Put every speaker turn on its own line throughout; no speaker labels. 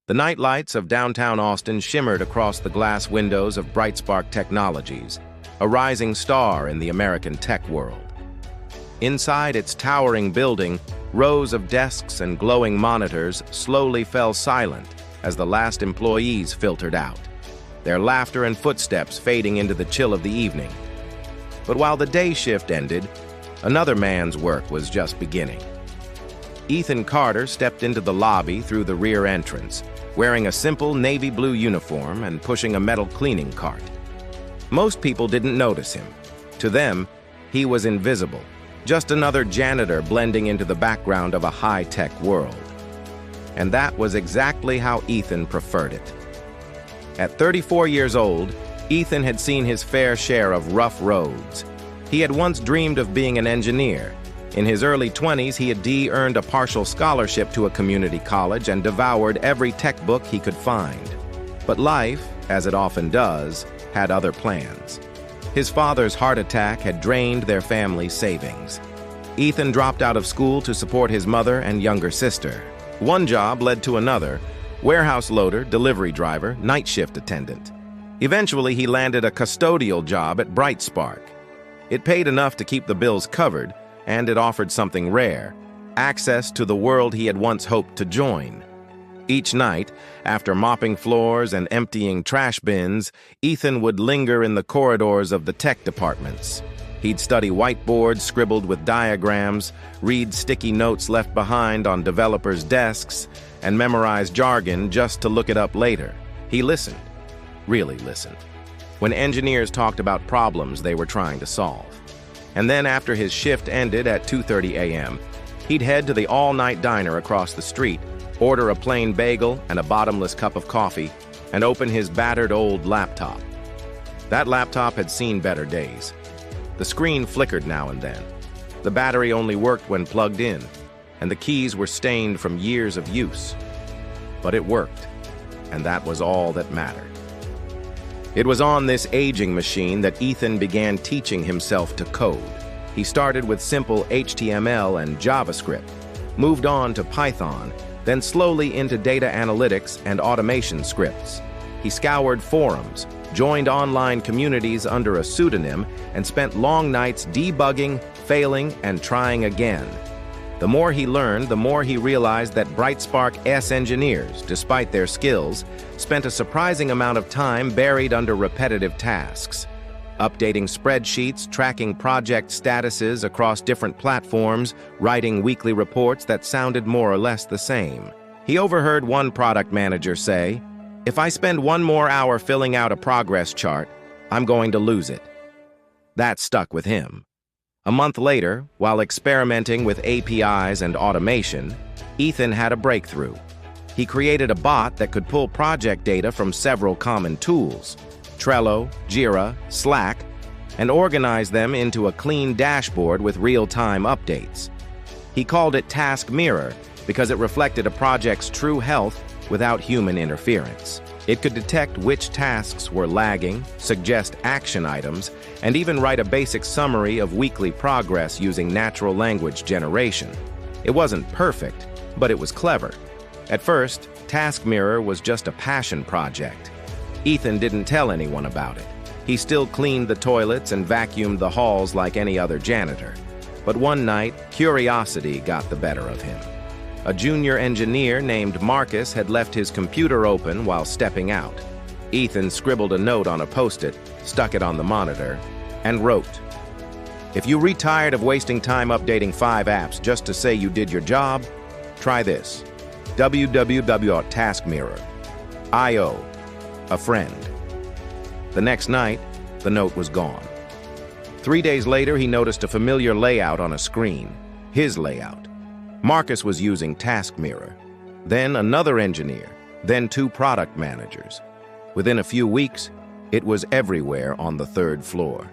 The night lights of downtown Austin shimmered across the glass windows of Brightspark Technologies, a rising star in the American tech world. Inside its towering building, rows of desks and glowing monitors slowly fell silent as the last employees filtered out, their laughter and footsteps fading into the chill of the evening. But while the day shift ended, another man's work was just beginning. Ethan Carter stepped into the lobby through the rear entrance, wearing a simple navy blue uniform and pushing a metal cleaning cart. Most people didn't notice him. To them, he was invisible, just another janitor blending into the background of a high-tech world. And that was exactly how Ethan preferred it. At 34 years old, Ethan had seen his fair share of rough roads. He had once dreamed of being an engineer. In his early 20s, he had earned a partial scholarship to a community college and devoured every tech book he could find. But life, as it often does, had other plans. His father's heart attack had drained their family's savings. Ethan dropped out of school to support his mother and younger sister. One job led to another: warehouse loader, delivery driver, night shift attendant. Eventually, he landed a custodial job at Brightspark. It paid enough to keep the bills covered, and it offered something rare: access to the world he had once hoped to join. Each night, after mopping floors and emptying trash bins, Ethan would linger in the corridors of the tech departments. He'd study whiteboards scribbled with diagrams, read sticky notes left behind on developers' desks, and memorize jargon just to look it up later. He listened, really listened, when engineers talked about problems they were trying to solve. And then after his shift ended at 2:30 a.m., he'd head to the all-night diner across the street, order a plain bagel and a bottomless cup of coffee, and open his battered old laptop. That laptop had seen better days. The screen flickered now and then. The battery only worked when plugged in, and the keys were stained from years of use. But it worked, and that was all that mattered. It was on this aging machine that Ethan began teaching himself to code. He started with simple HTML and JavaScript, moved on to Python, then slowly into data analytics and automation scripts. He scoured forums, joined online communities under a pseudonym, and spent long nights debugging, failing, and trying again. The more he learned, the more he realized that Brightspark's engineers, despite their skills, spent a surprising amount of time buried under repetitive tasks. Updating spreadsheets, tracking project statuses across different platforms, writing weekly reports that sounded more or less the same. He overheard one product manager say, "If I spend one more hour filling out a progress chart, I'm going to lose it." That stuck with him. A month later, while experimenting with APIs and automation, Ethan had a breakthrough. He created a bot that could pull project data from several common tools, Trello, Jira, Slack, and organize them into a clean dashboard with real-time updates. He called it Task Mirror because it reflected a project's true health without human interference. It could detect which tasks were lagging, suggest action items, and even write a basic summary of weekly progress using natural language generation. It wasn't perfect, but it was clever. At first, Task Mirror was just a passion project. Ethan didn't tell anyone about it. He still cleaned the toilets and vacuumed the halls like any other janitor. But one night, curiosity got the better of him. A junior engineer named Marcus had left his computer open while stepping out. Ethan scribbled a note on a Post-it, stuck it on the monitor, and wrote, "If you're tired of wasting time updating 5 apps just to say you did your job, try this. www.taskmirror.io. A friend." The next night, the note was gone. 3 days later, he noticed a familiar layout on a screen, his layout. Marcus was using Task Mirror, then another engineer, then 2 product managers. Within a few weeks, it was everywhere on the 3rd floor.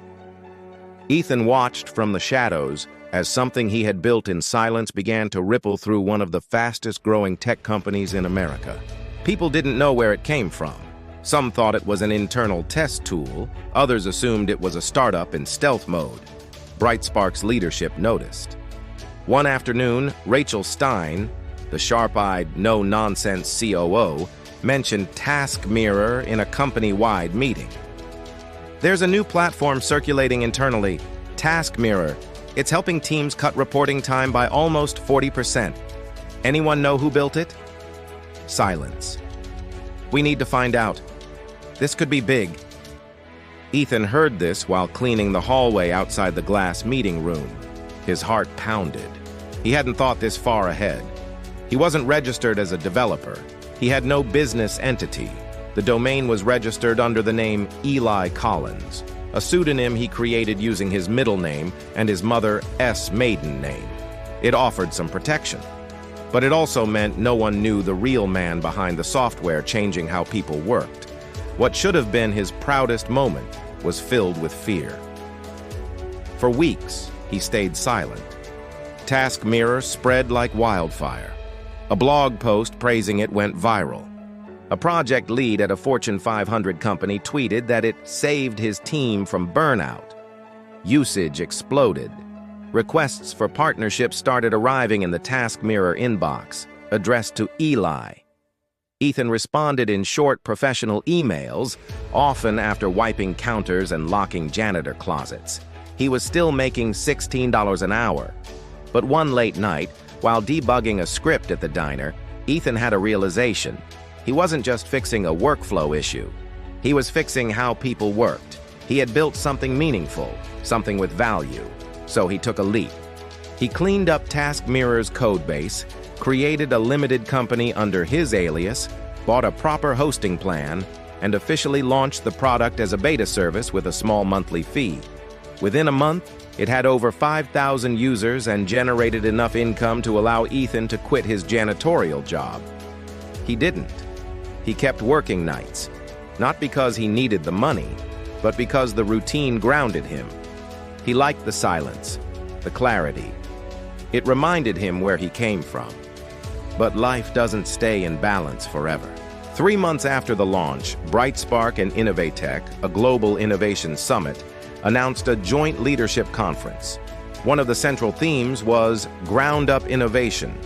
Ethan watched from the shadows as something he had built in silence began to ripple through one of the fastest-growing tech companies in America. People didn't know where it came from. Some thought it was an internal test tool, others assumed it was a startup in stealth mode. Brightspark's leadership noticed. One afternoon, Rachel Stein, the sharp-eyed, no-nonsense COO, mentioned Task Mirror in a company-wide meeting. There's a new platform circulating internally, Task Mirror. It's helping teams cut reporting time by almost 40%. Anyone know who built it? Silence. We need to find out. This could be big. Ethan heard this while cleaning the hallway outside the glass meeting room. His heart pounded. He hadn't thought this far ahead. He wasn't registered as a developer. He had no business entity. The domain was registered under the name Eli Collins, a pseudonym he created using his middle name and his mother's maiden name. It offered some protection. But it also meant no one knew the real man behind the software changing how people worked. What should have been his proudest moment was filled with fear. For weeks, he stayed silent. Task Mirror spread like wildfire. A blog post praising it went viral. A project lead at a Fortune 500 company tweeted that it saved his team from burnout. Usage exploded. Requests for partnerships started arriving in the Task Mirror inbox, addressed to Eli. Ethan responded in short professional emails, often after wiping counters and locking janitor closets. He was still making $16 an hour. But one late night, while debugging a script at the diner, Ethan had a realization. He wasn't just fixing a workflow issue. He was fixing how people worked. He had built something meaningful, something with value. So he took a leap. He cleaned up Task Mirror's codebase, created a limited company under his alias, bought a proper hosting plan, and officially launched the product as a beta service with a small monthly fee. Within a month, it had over 5,000 users and generated enough income to allow Ethan to quit his janitorial job. He didn't. He kept working nights, not because he needed the money, but because the routine grounded him. He liked the silence, the clarity. It reminded him where he came from. But life doesn't stay in balance forever. 3 months after the launch, BrightSpark and Innovatech, a global innovation summit, announced a joint leadership conference. One of the central themes was ground-up innovation.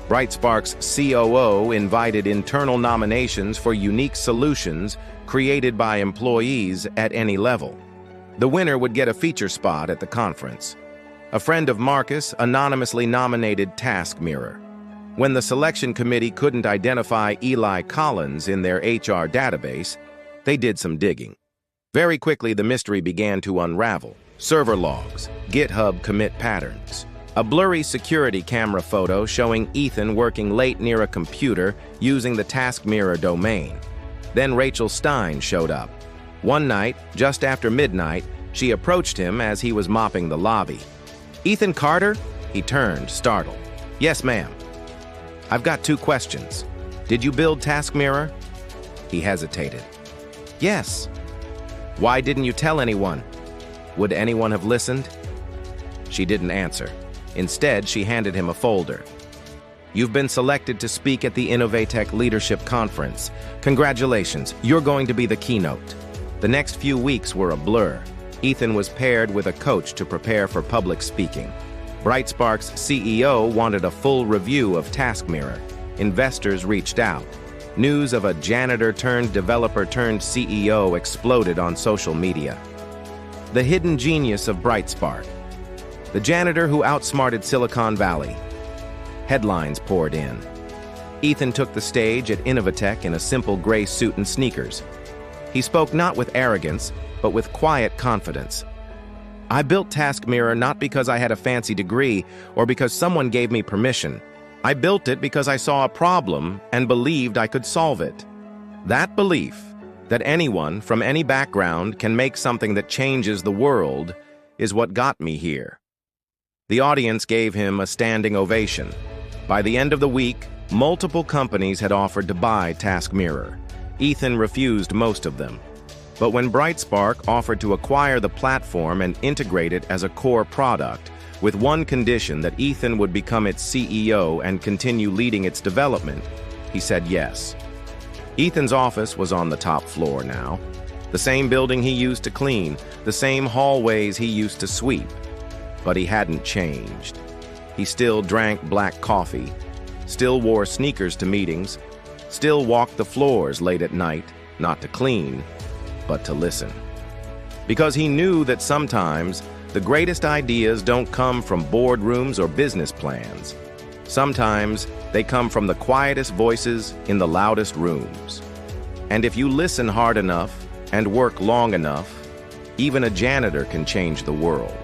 BrightSpark's COO invited internal nominations for unique solutions created by employees at any level. The winner would get a feature spot at the conference. A friend of Marcus anonymously nominated Task Mirror. When the selection committee couldn't identify Eli Collins in their HR database, they did some digging. Very quickly, the mystery began to unravel. Server logs, GitHub commit patterns, a blurry security camera photo showing Ethan working late near a computer using the Task Mirror domain. Then Rachel Stein showed up. One night, just after midnight, she approached him as he was mopping the lobby. "Ethan Carter?" He turned, startled. "Yes, ma'am." "I've got 2 questions. Did you build Task Mirror?" He hesitated. "Yes." "Why didn't you tell anyone? Would anyone have listened?" She didn't answer. Instead, she handed him a folder. "You've been selected to speak at the Innovatech Leadership Conference. Congratulations, you're going to be the keynote." The next few weeks were a blur. Ethan was paired with a coach to prepare for public speaking. BrightSpark's CEO wanted a full review of Task Mirror. Investors reached out. News of a janitor-turned-developer-turned-CEO exploded on social media. The hidden genius of BrightSpark. The janitor who outsmarted Silicon Valley. Headlines poured in. Ethan took the stage at Innovatech in a simple gray suit and sneakers. He spoke not with arrogance, but with quiet confidence. "I built Task Mirror not because I had a fancy degree or because someone gave me permission. I built it because I saw a problem and believed I could solve it. That belief, that anyone from any background can make something that changes the world, is what got me here." The audience gave him a standing ovation. By the end of the week, multiple companies had offered to buy Task Mirror. Ethan refused most of them. But when BrightSpark offered to acquire the platform and integrate it as a core product, with one condition that Ethan would become its CEO and continue leading its development, he said yes. Ethan's office was on the top floor now. The same building he used to clean, the same hallways he used to sweep. But he hadn't changed. He still drank black coffee, still wore sneakers to meetings, still walked the floors late at night, not to clean, but to listen. Because he knew that sometimes the greatest ideas don't come from boardrooms or business plans. Sometimes they come from the quietest voices in the loudest rooms. And if you listen hard enough and work long enough, even a janitor can change the world.